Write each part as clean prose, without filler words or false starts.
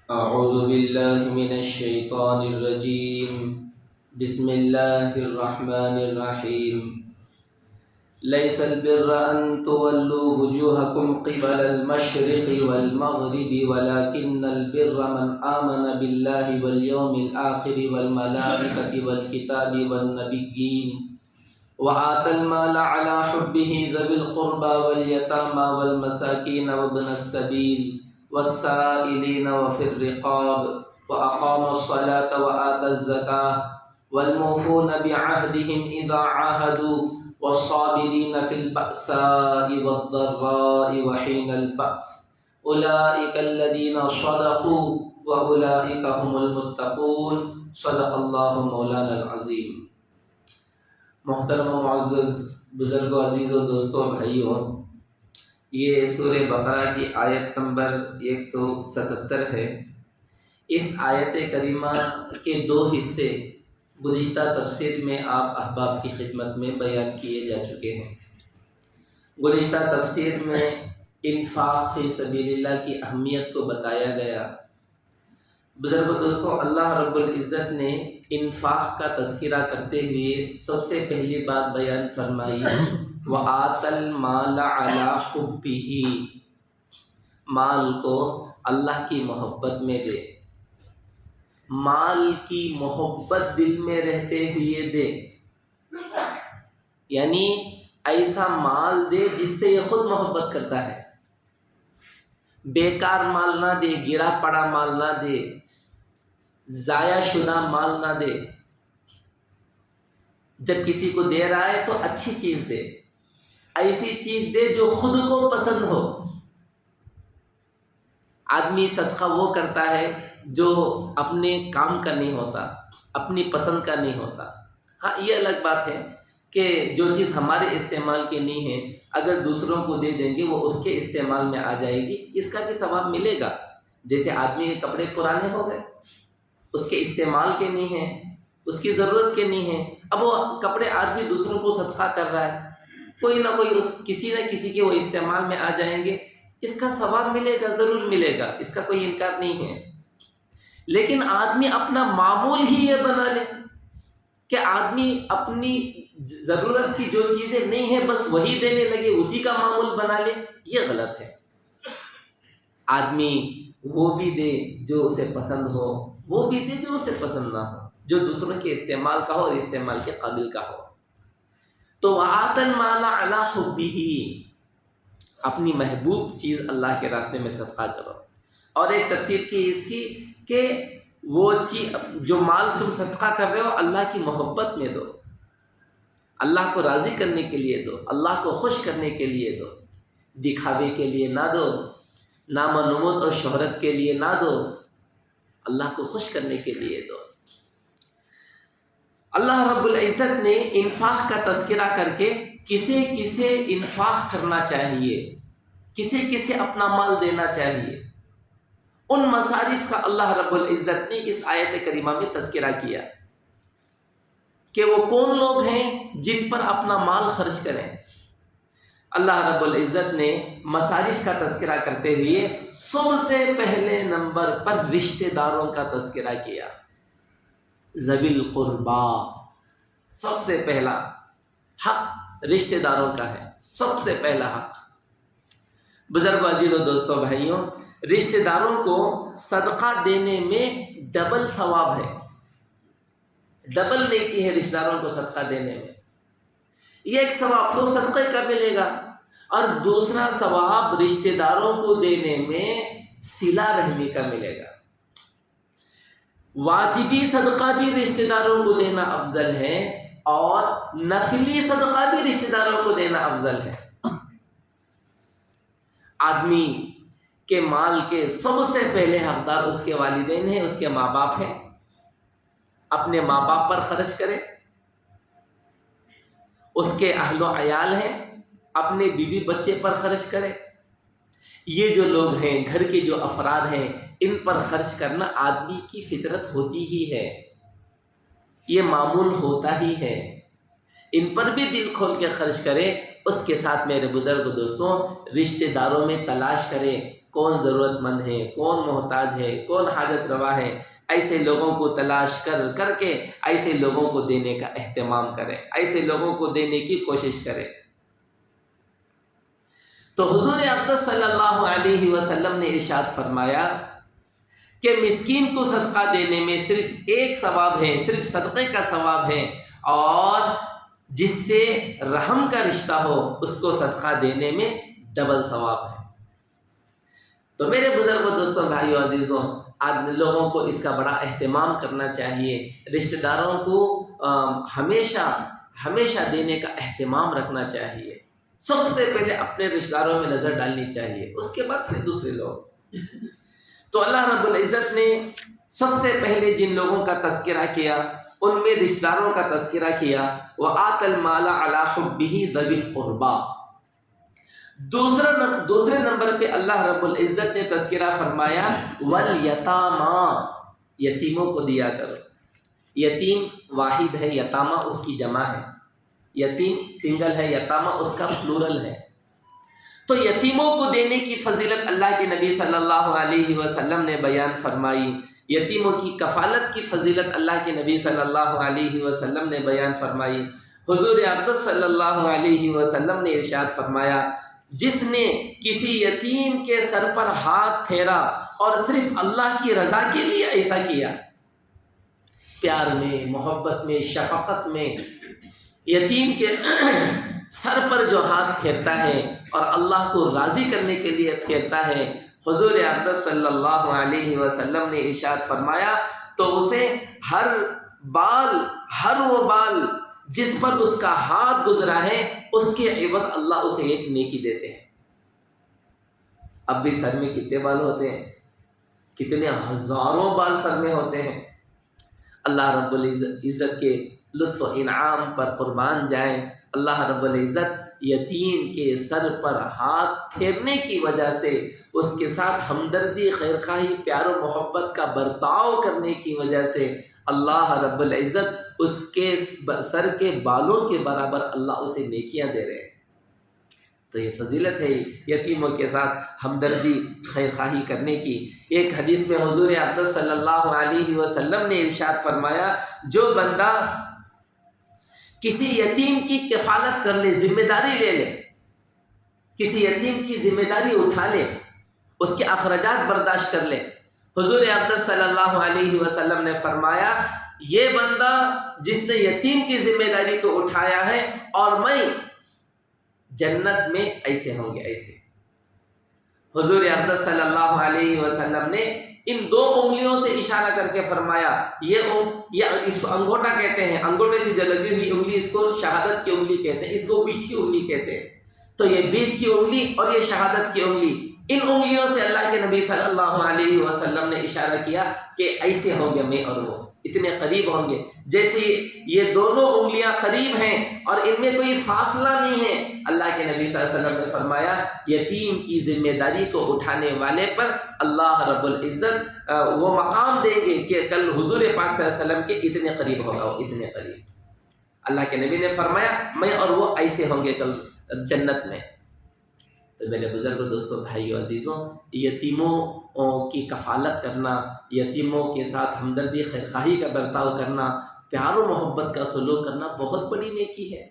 أعوذ بالله من الشيطان الرجيم. بسم الله الرحمن الرحيم. ليس البر أن تولوا وجوهكم قبل المشرق والمغرب ولكن البر من آمن بالله واليوم الآخر والملائكة والكتاب والنبيين وآتى المال على حبه ذوي القربى واليتامى والمساكين وابن السبيل والسائلين وفي الرقاب وأقام الصلاة وآتى الزكاة والموفون بعهدهم إذا عاهدوا والصابرين في البأساء والضراء وحين البأس أولئك الذين صدقوا وأولئك هم المتقون. صدق اللہ مولانا العظیم. محترم و معزز بزرگوں، عزیز و دوستوں، بھائیوں، یہ سورہ بقرہ کی آیت نمبر 177 ہے. اس آیت کریمہ کے دو حصے گزشتہ تفسیر میں آپ احباب کی خدمت میں بیان کیے جا چکے ہیں. گزشتہ تفسیر میں انفاق فی سبیل اللہ کی اہمیت کو بتایا گیا. بزرگوں دوستوں، اللہ رب العزت نے انفاق کا تذکرہ کرتے ہوئے سب سے پہلی بات بیان فرمائی وَآتَ الْمَالَ عَلَىٰ حُبِّهِ، مال کو اللہ کی محبت میں دے، مال کی محبت دل میں رہتے ہوئے دے، یعنی ایسا مال دے جس سے یہ خود محبت کرتا ہے. بیکار مال نہ دے، گرا پڑا مال نہ دے، ضائع شدہ مال نہ دے. جب کسی کو دے رہا ہے تو اچھی چیز دے، ایسی چیز دے جو خود کو پسند ہو. آدمی صدقہ وہ کرتا ہے جو اپنے کام کا نہیں ہوتا، اپنی پسند کا نہیں ہوتا. ہاں، یہ الگ بات ہے کہ جو چیز ہمارے استعمال کی نہیں ہے اگر دوسروں کو دے دیں گے وہ اس کے استعمال میں آ جائے گی، اس کا بھی ثواب ملے گا. جیسے آدمی کے کپڑے پرانے ہو گئے، اس کے استعمال کے نہیں ہیں، اس کی ضرورت کے نہیں ہیں، اب وہ کپڑے آدمی دوسروں کو صدقہ کر رہا ہے، کوئی نہ کوئی کسی نہ کسی کے وہ استعمال میں آ جائیں گے، اس کا ثواب ملے گا، ضرور ملے گا، اس کا کوئی انکار نہیں ہے. لیکن آدمی اپنا معمول ہی یہ بنا لے کہ آدمی اپنی ضرورت کی جو چیزیں نہیں ہیں بس وہی دینے لگے، اسی کا معمول بنا لے، یہ غلط ہے. آدمی وہ بھی دے جو اسے پسند ہو، وہ بھی دے جو اسے پسند نہ ہو، جو دوسروں کے استعمال کا ہو اور استعمال کے قابل کا ہو. تو وَآتَ الْمَالَ عَلَىٰ حُبِّهِ، اپنی محبوب چیز اللہ کے راستے میں صدقہ کرو. اور ایک تفسیر کی اس کی کہ وہ چیز جو مال تم صدقہ کر رہے ہو اللہ کی محبت میں دو، اللہ کو راضی کرنے کے لیے دو، اللہ کو خوش کرنے کے لیے دو، دکھاوے کے لیے نہ دو، نام و نمود اور شہرت کے لیے نہ دو، اللہ کو خوش کرنے کے لیے دو. اللہ رب العزت نے انفاق کا تذکرہ کر کے کسے کسے انفاق کرنا چاہیے، کسے کسے اپنا مال دینا چاہیے، ان مصارف کا اللہ رب العزت نے اس آیت کریمہ میں تذکرہ کیا کہ وہ کون لوگ ہیں جن پر اپنا مال خرچ کریں. اللہ رب العزت نے مصارف کا تذکرہ کرتے ہوئے سب سے پہلے نمبر پر رشتہ داروں کا تذکرہ کیا. ذوی القربا، سب سے پہلا حق رشتہ داروں کا ہے، سب سے پہلا حق. بزرگ عزیز و دوستوں، بھائیوں، رشتہ داروں کو صدقہ دینے میں ڈبل ثواب ہے، ڈبل نیکی ہے رشتہ داروں کو صدقہ دینے میں. یہ ایک ثواب تو صدقے کا ملے گا اور دوسرا ثواب رشتہ داروں کو دینے میں صلہ رحمی کا ملے گا. واجبی صدقہ بھی رشتہ داروں کو دینا افضل ہے اور نفلی صدقہ بھی رشتہ داروں کو دینا افضل ہے. آدمی کے مال کے سب سے پہلے حقدار اس کے والدین ہیں، اس کے ماں باپ ہیں. اپنے ماں باپ پر خرچ کرے، اس کے اہل و عیال ہیں، اپنے بیوی بچے پر خرچ کرے. یہ جو لوگ ہیں، گھر کے جو افراد ہیں، ان پر خرچ کرنا آدمی کی فطرت ہوتی ہی ہے، یہ معمول ہوتا ہی ہے. ان پر بھی دل کھول کے خرچ کرے. اس کے ساتھ میرے بزرگ دوستوں، رشتہ داروں میں تلاش کرے کون ضرورت مند ہے، کون محتاج ہے، کون حاجت روا ہے، ایسے لوگوں کو تلاش کر کے ایسے لوگوں کو دینے کا اہتمام کرے، ایسے لوگوں کو دینے کی کوشش کرے۔ تو حضور اقدس صلی اللہ علیہ وسلم نے ارشاد فرمایا کہ مسکین کو صدقہ دینے میں صرف ایک ثواب ہے، صرف صدقے کا ثواب ہے، اور جس سے رحم کا رشتہ ہو اس کو صدقہ دینے میں ڈبل ثواب ہے۔ تو میرے بزرگوں، دوستوں، بھائیوں، عزیزوں، آج لوگوں کو اس کا بڑا اہتمام کرنا چاہیے۔ رشتہ داروں کو ہمیشہ دینے کا اہتمام رکھنا چاہیے۔ سب سے پہلے اپنے رشتہ داروں میں نظر ڈالنی چاہیے، اس کے بعد پھر دوسرے لوگ۔ تو اللہ رب العزت نے سب سے پہلے جن لوگوں کا تذکرہ کیا ان میں رشتہ داروں کا تذکرہ کیا، وَآتَ الْمَالَ عَلَىٰ حُبِّهِ ذَوِي الْقُرْبَىٰ۔ دوسرے نمبر پہ اللہ رب العزت نے تذکرہ فرمایا وَالْيَتَامَىٰ، یتیموں کو دیا کرو۔ یتیم واحد ہے، یتامہ اس کی جمع ہے، یتیم سنگل ہے، یتامہ اس کا پلورل ہے۔ تو یتیموں کو دینے کی فضیلت اللہ کے نبی صلی اللہ علیہ وسلم نے بیان فرمائی، یتیموں کی کفالت کی فضیلت اللہ کے نبی صلی اللہ علیہ وسلم نے بیان فرمائی۔ حضور اقدس صلی اللہ علیہ وسلم نے ارشاد فرمایا جس نے کسی یتیم کے سر پر ہاتھ پھیرا اور صرف اللہ کی رضا کے لیے ایسا کیا، پیار میں، محبت میں، شفقت میں، یتیم کے سر پر جو ہاتھ پھیرتا ہے اور اللہ کو راضی کرنے کے لیے پھیرتا ہے، حضور اقدس صلی اللہ علیہ وسلم نے ارشاد فرمایا تو اسے ہر وہ بال جس پر اس کا ہاتھ گزرا ہے اس کے عوض اللہ اسے ایک نیکی دیتے ہیں۔ اب بھی سر میں کتنے بال ہوتے ہیں؟ کتنے ہزاروں بال سر میں ہوتے ہیں۔ اللہ رب العزت کے لطف و انعام پر قربان جائیں، اللہ رب العزت یتیم کے سر پر ہاتھ پھیرنے کی وجہ سے، اس کے ساتھ ہمدردی، خیرخواہی، پیار و محبت کا برتاؤ کرنے کی وجہ سے اللہ رب العزت اس کے سر کے بالوں کے برابر اللہ اسے نیکیاں دے رہے ہیں۔ تو یہ فضیلت ہے یتیموں کے ساتھ ہمدردی، خیرخواہی کرنے کی۔ ایک حدیث میں حضور اقدس صلی اللہ علیہ وسلم نے ارشاد فرمایا جو بندہ کسی یتیم کی کفالت کر لے، ذمہ داری لے لے، کسی یتیم کی ذمہ داری اٹھا لے، اس کے اخراجات برداشت کر لے، حضور اقدس صلی اللہ علیہ وسلم نے فرمایا یہ بندہ جس نے یتیم کی ذمہ داری کو اٹھایا ہے اور میں جنت میں ایسے ہوں گے، ایسے۔ حضور اقدس صلی اللہ علیہ وسلم نے ان دو انگلیوں سے اشارہ کر کے فرمایا، یہ اس کو انگوٹھا کہتے ہیں، انگوٹھے سے جو لگی ہوئی انگلی اس کو شہادت کی انگلی کہتے ہیں، اس کو بیچ کی انگلی کہتے ہیں۔ تو یہ بیچ کی انگلی اور یہ شہادت کی انگلی، ان انگلیوں سے اللہ کے نبی صلی اللہ علیہ وسلم نے اشارہ کیا کہ ایسے ہوں گے میں اور وہ، اتنے قریب ہوں گے۔ جیسے یہ دونوں انگلیاں قریب ہیں اور ان میں کوئی فاصلہ نہیں ہے، اللہ کے نبی صلی اللہ علیہ وسلم نے فرمایا یتیم کی ذمہ داری کو اٹھانے والے پر اللہ رب العزت وہ مقام دیں گے کہ کل حضور پاک صلی اللہ علیہ وسلم کے اتنے قریب ہوگا، وہ اتنے قریب۔ اللہ کے نبی نے فرمایا میں اور وہ ایسے ہوں گے کل جنت میں۔ تو میرے بزرگوں، دوستوں، بھائیوں، عزیزوں، یتیموں کی کفالت کرنا، یتیموں کے ساتھ ہمدردی، خیرخواہی کا برتاؤ کرنا، پیار و محبت کا سلوک کرنا بہت بڑی نیکی ہے۔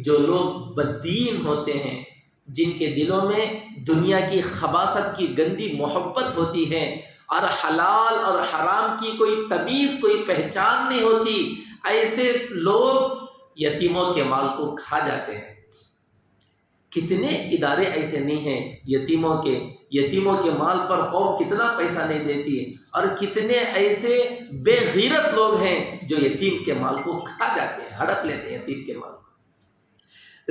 جو لوگ بددین ہوتے ہیں، جن کے دلوں میں دنیا کی خباثت کی گندی محبت ہوتی ہے اور حلال اور حرام کی کوئی تمیز، کوئی پہچان نہیں ہوتی، ایسے لوگ یتیموں کے مال کو کھا جاتے ہیں۔ کتنے ادارے ایسے نہیں ہیں یتیموں کے مال پر قوم کتنا پیسہ نہیں دیتی ہے، اور کتنے ایسے بے غیرت لوگ ہیں جو یتیم کے مال کو کھا جاتے ہیں، ہڑپ لیتے ہیں یتیم کے مال کو۔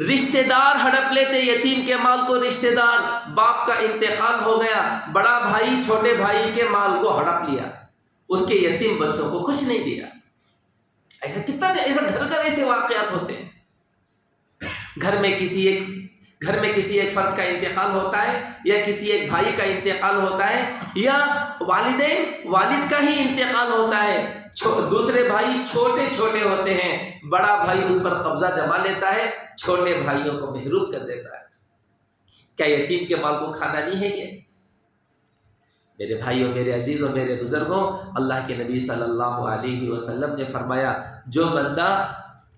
رشتہ دار ہڑپ لیتے یتیم کے مال کو، رشتہ دار، باپ کا انتقال ہو گیا، بڑا بھائی چھوٹے بھائی کے مال کو ہڑپ لیا، اس کے یتیم بچوں کو کچھ نہیں دیا۔ ایسا کتنا ایسا گھر گھر ایسے واقعات ہوتے ہیں۔ گھر میں کسی ایک فرد کا انتقال ہوتا ہے، یا کسی ایک بھائی کا انتقال ہوتا ہے، یا والد کا ہی انتقال ہوتا ہے، دوسرے بھائی چھوٹے چھوٹے ہوتے ہیں، بڑا بھائی اس پر قبضہ جما لیتا ہے، چھوٹے بھائیوں کو محروم کر دیتا ہے۔ کیا یتیم کے مال کو کھانا نہیں ہے یہ؟ میرے بھائیوں، میرے عزیزوں، میرے بزرگوں، اللہ کے نبی صلی اللہ علیہ وسلم نے فرمایا جو بندہ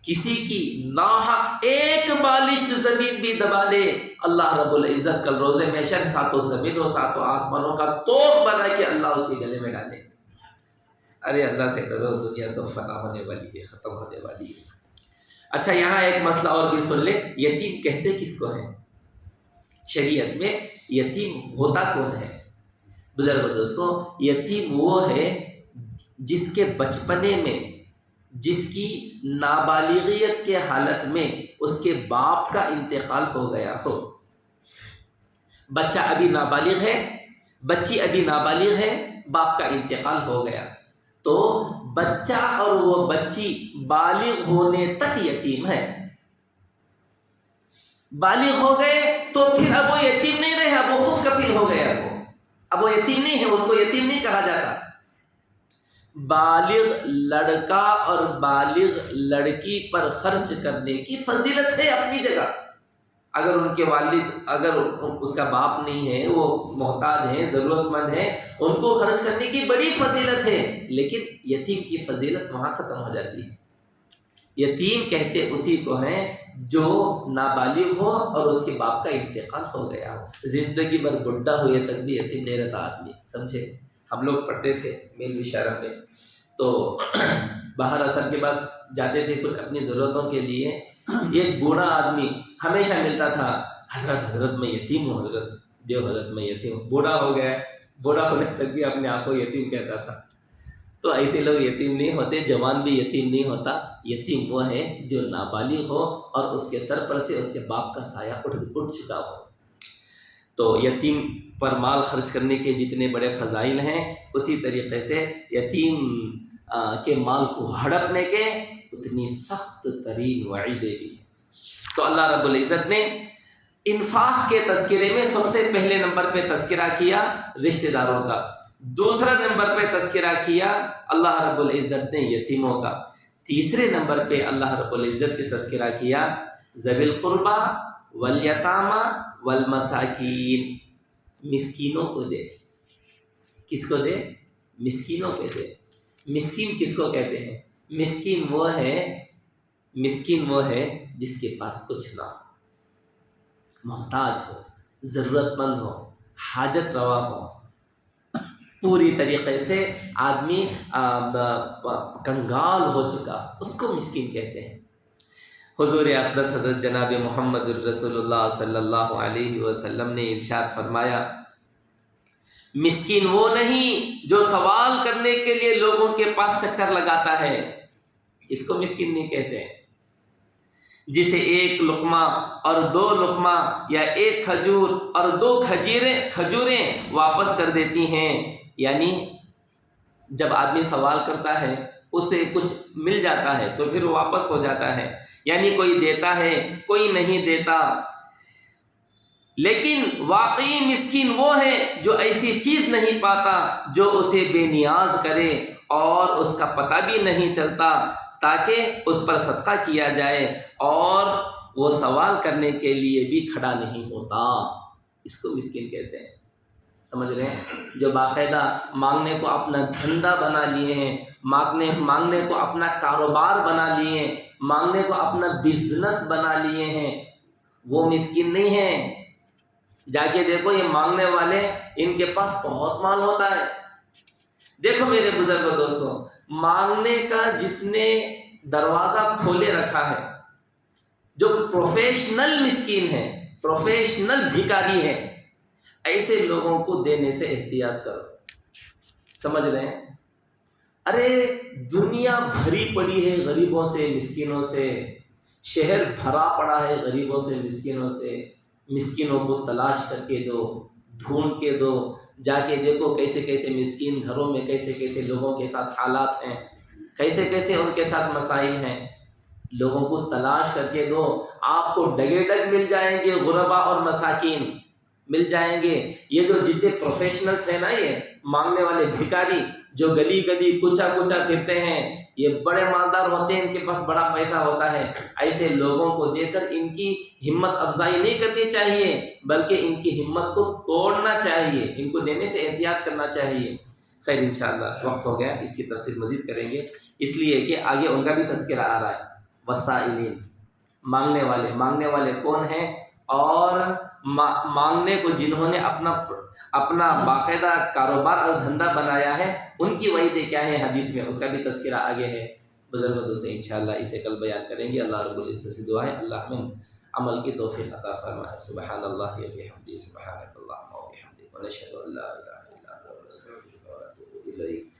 کسی کی ناحق ایک بالش زمین بھی دبا لے، اللہ رب العزت کل روز محشر ساتوں زمینوں ساتوں آسمانوں کا توق بنا کے اللہ اسی گلے میں ڈالے۔ ارے اللہ سے ڈرو، دنیا سب فنا ہونے والی ہے، ختم ہونے والی ہے۔ اچھا، یہاں ایک مسئلہ اور بھی سن لے، یتیم کہتے کس کو ہیں؟ شریعت میں یتیم ہوتا کون ہے؟ بزرگ دوستوں، یتیم وہ ہے جس کے بچپنے میں، جس کی نابالغیت کے حالت میں اس کے باپ کا انتقال ہو گیا ہو۔ بچہ ابھی نابالغ ہے، بچی ابھی نابالغ ہے، باپ کا انتقال ہو گیا، تو بچہ اور وہ بچی بالغ ہونے تک یتیم ہے۔ بالغ ہو گئے تو پھر اب وہ یتیم نہیں رہے، اب وہ خود کفیل ہو گئے، اب وہ یتیم نہیں ہے، ان کو یتیم نہیں کہا جاتا۔ بالغ لڑکا اور بالغ لڑکی پر خرچ کرنے کی فضیلت ہے اپنی جگہ۔ اگر ان کے والد، اگر اس کا باپ نہیں ہے، وہ محتاج ہیں، ضرورت مند ہیں، ان کو خرچ کرنے کی بڑی فضیلت ہے، لیکن یتیم کی فضیلت وہاں ختم ہو جاتی ہے۔ یتیم کہتے اسی کو ہیں جو نابالغ ہو اور اس کے باپ کا انتقال ہو گیا ہو، زندگی بھر بڈھا ہوئے تک بھی یتیم نہیں رہتا آدمی، سمجھے؟ ہم لوگ پڑھتے تھے میل اشارہ میں، تو باہر اثر کے بعد جاتے تھے کچھ اپنی ضرورتوں کے لیے، ایک بوڑھا آدمی ہمیشہ ملتا تھا، حضرت میں یتیم ہوں، حضرت دیو حضرت میں یتیم ہوں۔ بوڑھا ہو گیا، بوڑھا ہونے تک بھی اپنے آپ کو یتیم کہتا تھا۔ تو ایسے لوگ یتیم نہیں ہوتے، جوان بھی یتیم نہیں ہوتا، یتیم وہ ہے جو نابالغ ہو اور اس کے سر پر سے اس کے باپ کا سایہ اٹھ چکا ہو۔ تو یتیم پر مال خرچ کرنے کے جتنے بڑے فضائل ہیں، اسی طریقے سے یتیم کے مال کو ہڑپنے کے اتنی سخت ترین وعیدیں بھی ہیں۔ تو اللہ رب العزت نے انفاق کے تذکرے میں سب سے پہلے نمبر پہ تذکرہ کیا رشتہ داروں کا، دوسرے نمبر پہ تذکرہ کیا اللہ رب العزت نے یتیموں کا، تیسرے نمبر پہ اللہ رب العزت نے تذکرہ کیا ذوی القربیٰ والیتامیٰ والمساکین، مسکینوں کو دے۔ کس کو دے؟ مسکینوں کو دے۔ مسکین کس کو کہتے ہیں؟ مسکین وہ ہے جس کے پاس کچھ نہ ہو، محتاج ہو، ضرورت مند ہو، حاجت روا ہو، پوری طریقے سے آدمی کنگال ہو چکا، اس کو مسکین کہتے ہیں۔ حضور اقدس حضرت جناب محمد الرسول اللہ صلی اللہ علیہ وسلم نے ارشاد فرمایا، مسکین وہ نہیں جو سوال کرنے کے لیے لوگوں کے پاس چکر لگاتا ہے، اس کو مسکین نہیں کہتے ہیں۔ جسے ایک لقمہ اور دو لقمہ یا ایک کھجور اور دو کھجوریں واپس کر دیتی ہیں، یعنی جب آدمی سوال کرتا ہے اسے کچھ مل جاتا ہے تو پھر واپس ہو جاتا ہے، یعنی کوئی دیتا ہے کوئی نہیں دیتا۔ لیکن واقعی مسکین وہ ہے جو ایسی چیز نہیں پاتا جو اسے بے نیاز کرے اور اس کا پتہ بھی نہیں چلتا تاکہ اس پر صدقہ کیا جائے، اور وہ سوال کرنے کے لیے بھی کھڑا نہیں ہوتا، اس کو مسکین کہتے ہیں۔ سمجھ رہے ہیں؟ جو باقاعدہ مانگنے کو اپنا دھندا بنا لیے ہیں، مانگنے کو اپنا کاروبار بنا لیے ہیں، مانگنے کو اپنا بزنس بنا لیے ہیں، وہ مسکین نہیں ہیں۔ جا کے دیکھو یہ مانگنے والے، ان کے پاس بہت مال ہوتا ہے۔ دیکھو میرے بزرگ دوستوں، مانگنے کا جس نے دروازہ کھولے رکھا ہے، جو پروفیشنل مسکین ہے، پروفیشنل بھکاری ہے، ایسے لوگوں کو دینے سے احتیاط کرو۔ سمجھ رہے ہیں؟ ارے دنیا بھری پڑی ہے غریبوں سے، مسکینوں سے، شہر بھرا پڑا ہے غریبوں سے، مسکینوں سے۔ مسکینوں کو تلاش کر کے دو، ڈھونڈ کے دو، جا کے دیکھو کیسے کیسے مسکین گھروں میں کیسے کیسے لوگوں کے ساتھ حالات ہیں، کیسے کیسے ان کے ساتھ مسائل ہیں، لوگوں کو تلاش کر کے دو۔ آپ کو ڈگے ڈگ مل جائیں گے غربا اور مساکین، مل جائیں گے۔ یہ جو جتنے پروفیشنلز ہیں نا، یہ مانگنے والے بھکاری جو گلی گلی کوچا کوچا پھرتے ہیں، یہ بڑے مالدار ہوتے ہیں، ان کے پاس بڑا پیسہ ہوتا ہے، ایسے لوگوں کو دیکھ کر ان کی ہمت افزائی نہیں کرنی چاہیے، بلکہ ان کی ہمت کو توڑنا چاہیے، ان کو دینے سے احتیاط کرنا چاہیے۔ خیر انشاءاللہ وقت ہو گیا، اس کی تفصیل مزید کریں گے، اس لیے کہ آگے ان کا بھی تذکرہ آ رہا ہے۔ وسائلین، مانگنے والے کون ہیں، اور مانگنے کو جنہوں نے اپنا باقاعدہ کاروبار اور دھندا بنایا ہے، ان کی وعیدیں کیا ہیں حدیث میں، اس کا بھی تذکرہ آگے ہے۔ بزرگوں سے انشاءاللہ اسے کل بیان کریں گے۔ اللہ رب العزت سے دعا ہے اللہ ہمیں عمل کی توفیق عطا فرمائے۔ سبحان اللہ و بحمدہ، سبحانک اللہم و بحمدک، ونشہد ان لا الہ الا انت، نستغفرک ونتوب الیک۔